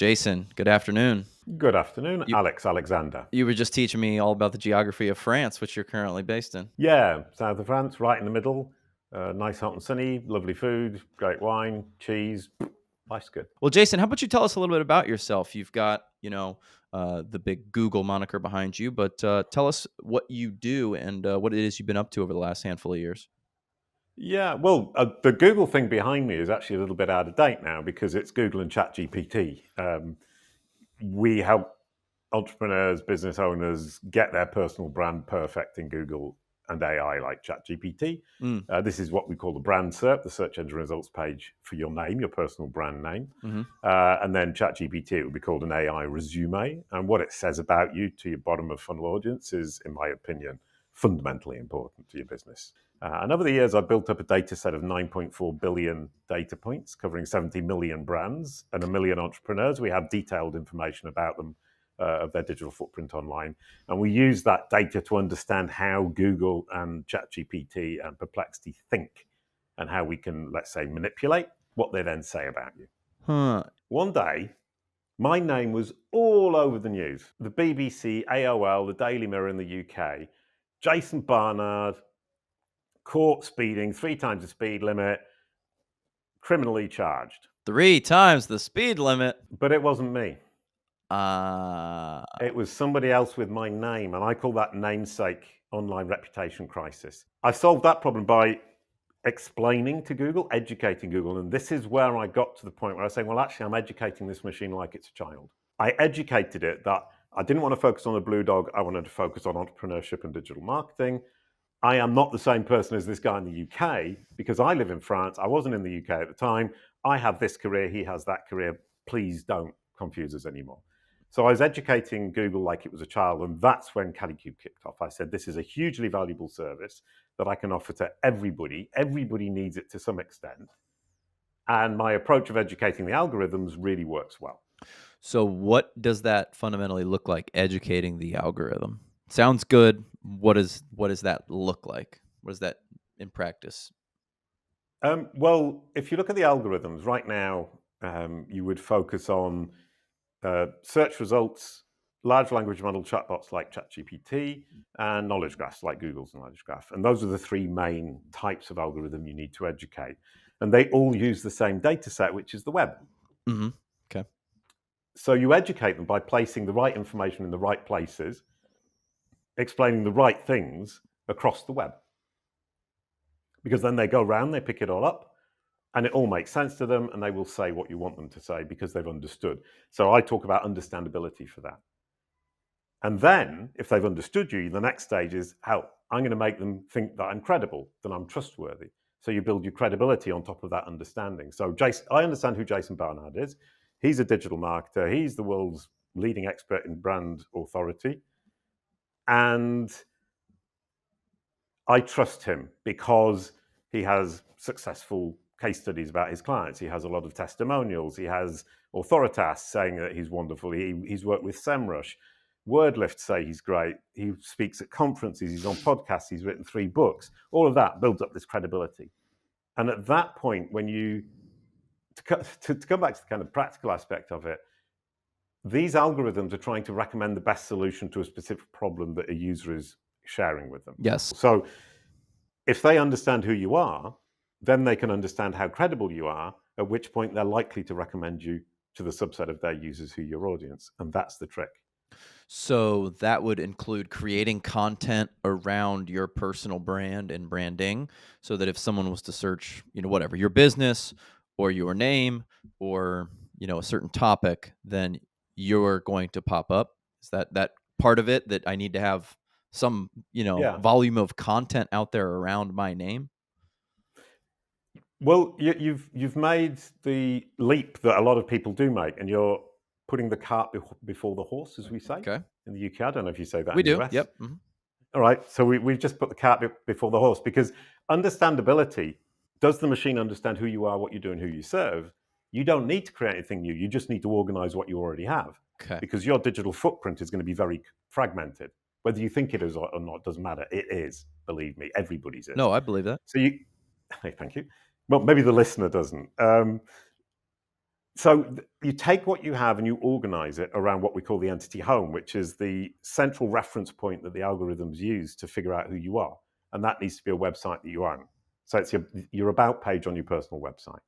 Jason, good afternoon. Good afternoon, You Alex Alexander. you were just teaching me all about the geography of France, which you're currently based in. Yeah, south of France, right in the middle. Nice, hot and sunny, lovely food, great wine, cheese. Life's good. Well, Jason, how about you tell us a little bit about yourself? You've got, the big Google moniker behind you, but tell us what you do and what it is you've been up to over the last handful of years. Yeah, well, the Google thing behind me is actually a little bit out of date now because it's Google and ChatGPT. We help entrepreneurs, business owners get their personal brand perfect in Google and AI like ChatGPT. Mm, This is what we call the brand SERP, the search engine results page for your name, your personal brand name. hmm And then ChatGPT, it would be called an AI resume. And what it says about you to your bottom of funnel audience is, in my opinion, fundamentally important to your business. And over the years, I've built up a data set of 9.4 billion data points covering 70 million brands and a million entrepreneurs. We have detailed information about them, of their digital footprint online. And we use that data to understand how Google and ChatGPT and Perplexity think and how we can, let's say, manipulate what they then say about you. Huh. One day, my name was all over the news. The BBC, AOL, the Daily Mirror in the UK. Jason Barnard, caught speeding 3 times the speed limit, criminally charged. 3 times the speed limit. But it wasn't me. Uh, It was somebody else with my name, and I call that namesake online reputation crisis. I solved that problem by explaining to Google, educating Google, and this is where I got to the point where I was saying, well, actually, I'm educating this machine like it's a child. I educated it that I didn't want to focus on a blue dog. I wanted to focus on entrepreneurship and digital marketing. I am not the same person as this guy in the UK because I live in France. I wasn't in the UK at the time. I have this career. He has that career. Please don't confuse us anymore. So I was educating Google like it was a child, and that's when Kalicube kicked off. I said, this is a hugely valuable service that I can offer to everybody. Everybody needs it to some extent. And my approach of educating the algorithms really works well. so what does that fundamentally look like, educating the algorithm? Sounds good. What does that look like? What is that in practice? Well, if you look at the algorithms right now, you would focus on search results, large language model chatbots like ChatGPT, and knowledge graphs like Google's knowledge graph. And those are the three main types of algorithm you need to educate. And they all use the same data set, which is the web. Mhm. Okay. So you educate them by placing the right information in the right places, explaining the right things across the web. Because then they go around, they pick it all up, and it all makes sense to them, and they will say what you want them to say because they've understood. So I talk about understandability for that. And then, if they've understood you, the next stage is how I'm going to make them think that I'm credible, that I'm trustworthy. So you build your credibility on top of that understanding. So Jason, I understand who Jason Barnard is. He's a digital marketer. He's the world's leading expert in brand authority. And I trust him because he has successful case studies about his clients. He has a lot of testimonials. He has authoritas saying that he's wonderful. He's worked with SEMrush. Wordlift say he's great. He speaks at conferences. He's on podcasts. He's written 3 books. All of that builds up this credibility. And at that point, when you to come back to the kind of practical aspect of it, these algorithms are trying to recommend the best solution to a specific problem that a user is sharing with them. Yes. So if they understand who you are, then they can understand how credible you are, at which point they're likely to recommend you to the subset of their users who are your audience. And that's the trick. So that would include creating content around your personal brand and branding so that if someone was to search, whatever, your business or your name or, a certain topic, then you're going to pop up. Is that part of it, that I need to have some, Yeah. volume of content out there around my name? Well, you've made the leap that a lot of people do make, and you're putting the cart before the horse, as we say Okay. in the UK. I don't know if you say that We in the do. US. Yep. Mhm. All right. So we've just put the cart before the horse because understandability, does the machine understand who you are, what you do, and who you serve? You don't need to create anything new. You just need to organize what you already have Okay. because your digital footprint is going to be very fragmented. Whether you think it is or not doesn't matter. It is, believe me, everybody's is. No, I believe that. So you, thank you. Well, maybe the listener doesn't. So you take what you have and you organize it around what we call the entity home, which is the central reference point that the algorithms use to figure out who you are. And that needs to be a website that you own. So it's your about page on your personal website.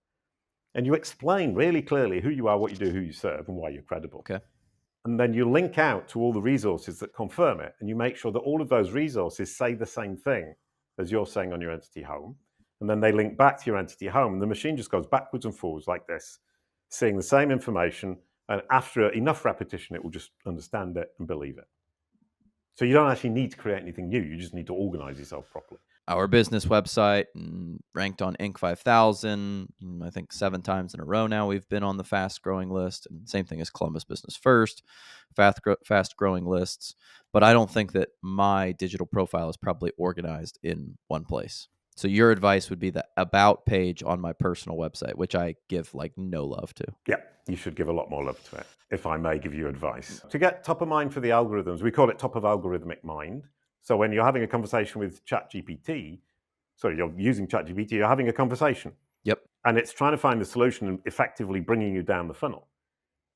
And you explain really clearly who you are, what you do, who you serve, and why you're credible. Okay. And then you link out to all the resources that confirm it. And you make sure that all of those resources say the same thing as you're saying on your entity home. And then they link back to your entity home. And the machine just goes backwards and forwards like this, seeing the same information. And after enough repetition, it will just understand it and believe it. So you don't actually need to create anything new. You just need to organize yourself properly. Our business website ranked on Inc. 5000, I think 7 times in a row now we've been on the fast growing list. And same thing as Columbus Business First, fast growing lists. But I don't think that my digital profile is probably organized in one place. So your advice would be the about page on my personal website, which I give like no love to. Yeah, you should give a lot more love to it, if I may give you advice. To get top of mind for the algorithms, we call it top of algorithmic mind. So when you're having a conversation with ChatGPT, so you're using ChatGPT, you're having a conversation. Yep. And it's trying to find the solution and effectively bringing you down the funnel.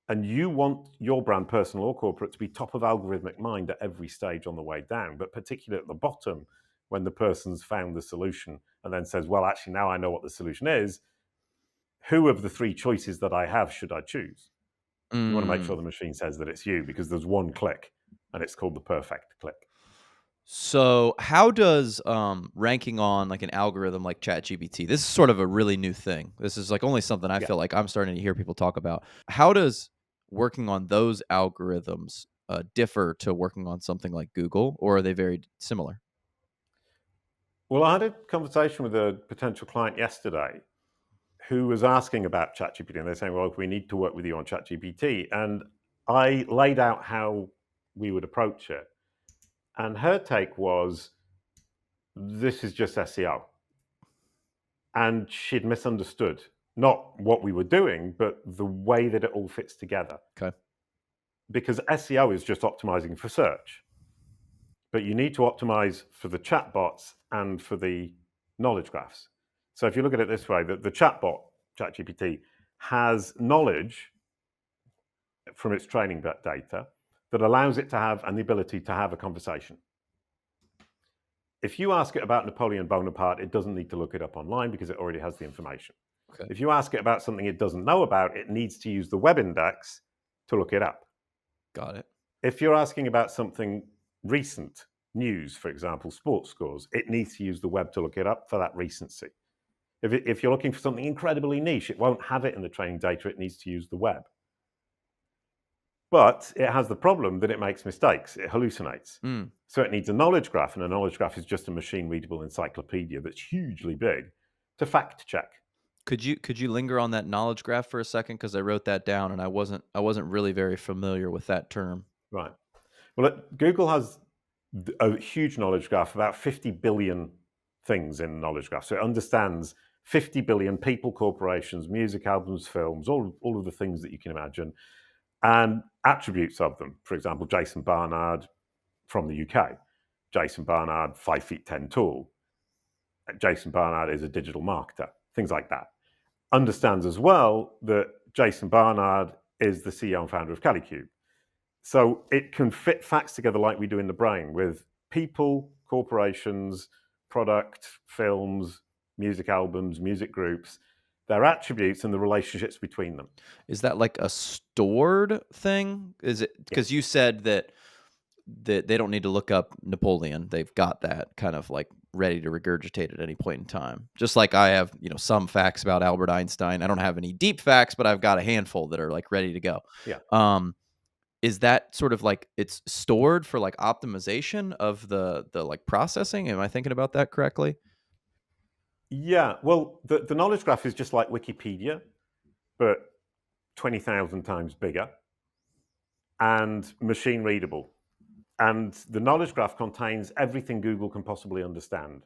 And you want your brand, personal or corporate, to be top of algorithmic mind at every stage on the way down, but particularly at the bottom when the person's found the solution and then says, well, actually, now I know what the solution is. Who of the 3 choices that I have should I choose? You want to make sure the machine says that it's you, because there's one click and it's called the perfect click. So how does ranking on like an algorithm like ChatGPT? This is sort of a really new thing. This is like only something I Yeah. feel like I'm starting to hear people talk about. How does working on those algorithms differ to working on something like Google, or are they very similar? Well, I had a conversation with a potential client yesterday who was asking about ChatGPT, and they're saying, well, we need to work with you on ChatGPT. And I laid out how we would approach it. And her take was, this is just SEO. And she'd misunderstood not what we were doing, but the way that it all fits together. Okay. Because SEO is just optimizing for search, but you need to optimize for the chatbots and for the knowledge graphs. So if you look at it this way, the chatbot, ChatGPT, has knowledge from its training data that allows it to have and the ability to have a conversation. If you ask it about Napoleon Bonaparte, it doesn't need to look it up online because it already has the information. Okay. If you ask it about something it doesn't know about, it needs to use the web index to look it up. Got it. If you're asking about something recent, news, for example, sports scores, it needs to use the web to look it up for that recency. If you're looking for something incredibly niche, it won't have it in the training data, it needs to use the web. But it has the problem that it makes mistakes, it hallucinates. So it needs a knowledge graph, and a knowledge graph is just a machine-readable encyclopedia that's hugely big to fact check. Could you linger on that knowledge graph for a second, because I wrote that down and I wasn't really very familiar with that term. Right. Well, Google has a huge knowledge graph, about 50 billion things in knowledge graph. So it understands 50 billion people, corporations, music, albums, films, all of the things that you can imagine, and attributes of them. For example, Jason Barnard from the UK. Jason Barnard, 5 feet 10 tall. Jason Barnard is a digital marketer, things like that. Understands as well that Jason Barnard is the CEO and founder of Kalicube. So it can fit facts together like we do in the brain with people, corporations, product, films, music albums, music groups, their attributes and the relationships between them. Is that like a stored thing? Is it because Yes. you said that they don't need to look up Napoleon. They've got that kind of like ready to regurgitate at any point in time. Just like I have, some facts about Albert Einstein. I don't have any deep facts, but I've got a handful that are like ready to go. Yeah. Is that sort of like it's stored for like optimization of the like processing? Am I thinking about that correctly? Yeah. Well, the knowledge graph is just like Wikipedia, but 20,000 times bigger and machine readable. And the knowledge graph contains everything Google can possibly understand.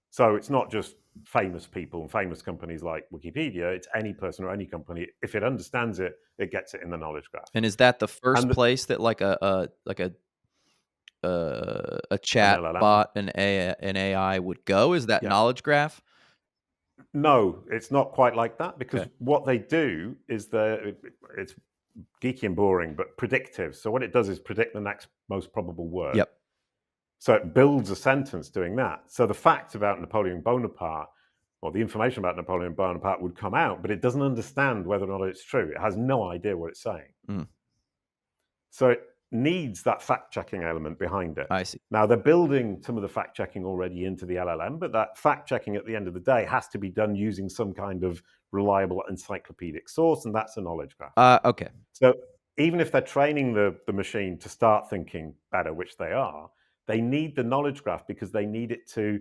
So it's not just famous people and famous companies like Wikipedia, it's any person or any company. If it understands it, it gets it in the knowledge graph. And is that the first And place that like a an chat LLM. bot and an AI would go? Is that Yeah. knowledge graph? No, it's not quite like that, because Okay. what they do is it's geeky and boring, but predictive. So what it does is predict the next most probable word. Yep. So it builds a sentence doing that. So the facts about Napoleon Bonaparte, or the information about Napoleon Bonaparte, would come out, but it doesn't understand whether or not it's true. It has no idea what it's saying. Mm, So it needs that fact-checking element behind it. I see. Now, they're building some of the fact-checking already into the LLM, but that fact-checking at the end of the day has to be done using some kind of reliable encyclopedic source, and that's a knowledge graph. Okay. So even if they're training the machine to start thinking better, which they are, they need the knowledge graph because they need it to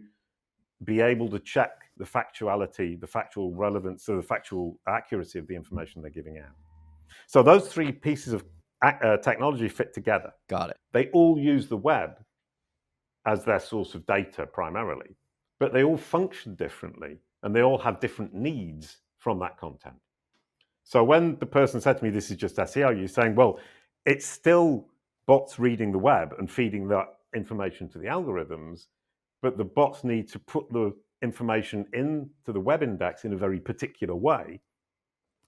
be able to check the factuality, the factual relevance, or the factual accuracy of the information they're giving out. So those three pieces of technology fit together. Got it. They all use the web as their source of data primarily, but they all function differently and they all have different needs from that content. So when the person said to me, this is just SEO, you're saying, well, it's still bots reading the web and feeding that information to the algorithms, but the bots need to put the information into the web index in a very particular way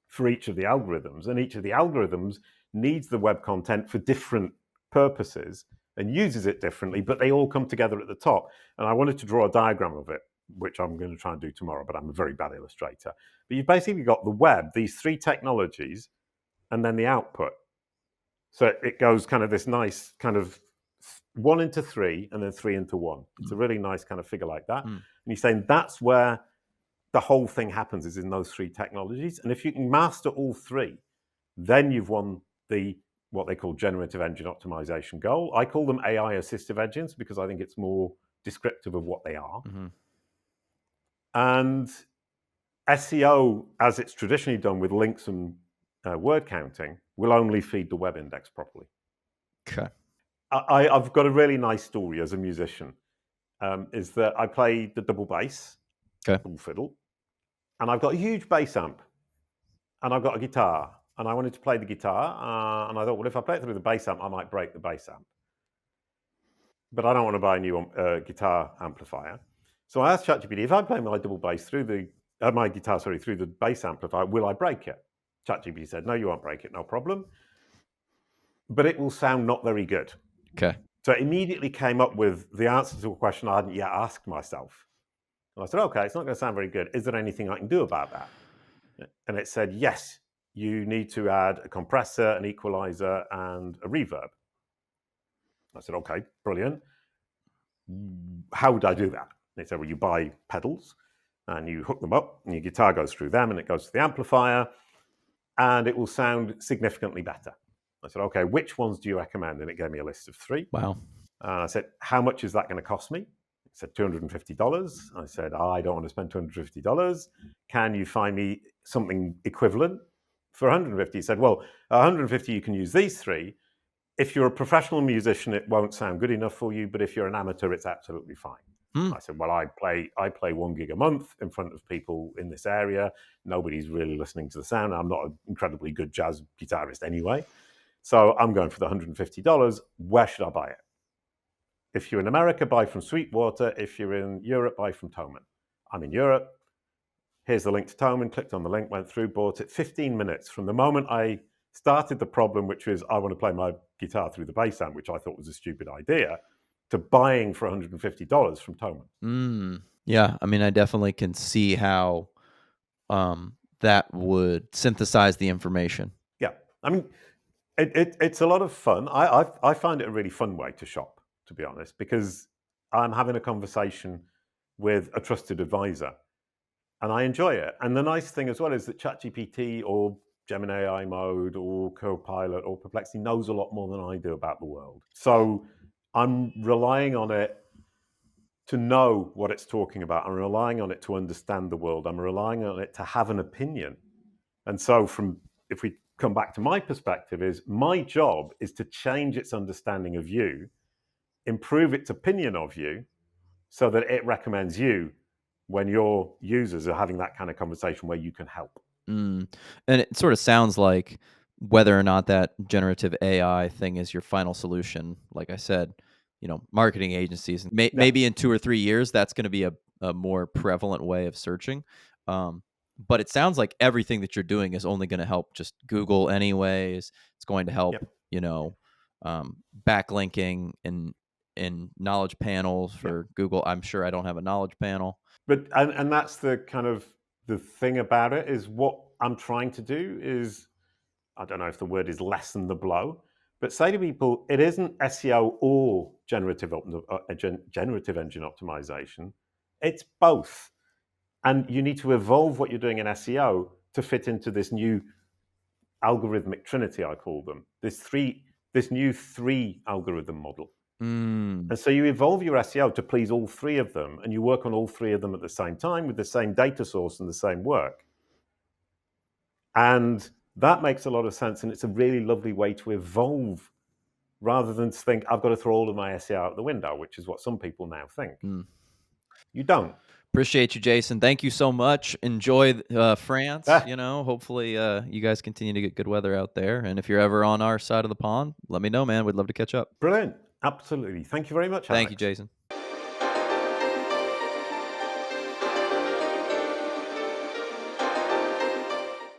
for each of the algorithms. And each of the algorithms needs the web content for different purposes and uses it differently, but they all come together at the top. And I wanted to draw a diagram of it, which I'm going to try and do tomorrow, but I'm a very bad illustrator. But you've basically got the web, these three technologies, and then the output. So it goes kind of this nice kind of 1 into 3 and then 3 into 1. It's a really nice kind of figure like that. And you're saying that's where the whole thing happens, is in those three technologies. And if you can master all three, then you've won the what they call generative engine optimization goal. I call them AI assistive engines because I think it's more descriptive of what they are. Mm-hmm. And SEO, as it's traditionally done with links and word counting, will only feed the web index properly. Okay. I've got a really nice story as a musician, is that I play the double bass, double fiddle, and I've got a huge bass amp, and I've got a guitar, and I wanted to play the guitar, and I thought, well, if I play it through the bass amp, I might break the bass amp. But I don't want to buy a new guitar amplifier. So I asked ChatGPT, if I play my double bass through my guitar, through the bass amplifier, will I break it? ChatGPT said, no, you won't break it, no problem. But it will sound not very good. Okay. So it immediately came up with the answer to a question I hadn't yet asked myself. And I said, okay, it's not going to sound very good. Is there anything I can do about that? And it said, yes, you need to add a compressor, an equalizer, and a reverb. I said, okay, brilliant. How would I do that? They said, well, you buy pedals and you hook them up and your guitar goes through them and it goes to the amplifier and it will sound significantly better. I said, okay, which ones do you recommend? And it gave me a list of 3. Wow. And I said, how much is that going to cost me? It said $250. I said, I don't want to spend $250. Can you find me something equivalent for $150? He said, well, $150, you can use these 3. If you're a professional musician, it won't sound good enough for you, but if you're an amateur, it's absolutely fine. I said, well, I play 1 gig a month in front of people in this area. Nobody's really listening to the sound. I'm not an incredibly good jazz guitarist anyway. So I'm going for the $150. Where should I buy it? If you're in America, buy from Sweetwater. If you're in Europe, buy from Thomann. I'm in Europe. Here's the link to Thomann. Clicked on the link, went through, bought it. 15 minutes from the moment I started the problem, which was I want to play my guitar through the bass amp, which I thought was a stupid idea, to buying for $150 from Thomann. Yeah, I mean, I definitely can see how that would synthesize the information. Yeah, I mean, it's a lot of fun. I find it a really fun way to shop, to be honest, because I'm having a conversation with a trusted advisor, and I enjoy it. And the nice thing as well is that ChatGPT or Gemini AI mode or Copilot or Perplexity knows a lot more than I do about the world. So I'm relying on it to know what it's talking about. I'm relying on it to understand the world. I'm relying on it to have an opinion. And so if we come back to my perspective, is my job is to change its understanding of you, improve its opinion of you, so that it recommends you when your users are having that kind of conversation where you can help. And it sort of sounds like whether or not that generative AI thing is your final solution, like I said, marketing agencies, maybe in 2 or 3 years, that's going to be a more prevalent way of searching. But it sounds like everything that you're doing is only going to help just Google anyways. It's going to help, Yep. you know, backlinking in knowledge panels Yep. for Google. I'm sure I don't have a knowledge panel. But and that's the kind of the thing about it is what I'm trying to do is, I don't know if the word is lessen the blow, but say to people, it isn't SEO or generative engine optimization. It's both. And you need to evolve what you're doing in SEO to fit into this new algorithmic trinity, I call them, this new three algorithm model. Mm, And so you evolve your SEO to please all three of them, and you work on all three of them at the same time with the same data source and the same work. And that makes a lot of sense. And it's a really lovely way to evolve rather than to think, I've got to throw all of my SEO out the window, which is what some people now think. mm. You don't. Appreciate you, Jason. Thank you so much. Enjoy France. Ah, Hopefully you guys continue to get good weather out there. And if you're ever on our side of the pond, let me know, man. We'd love to catch up. brilliant. Absolutely. Thank you very much, Thank you, Alex. Jason.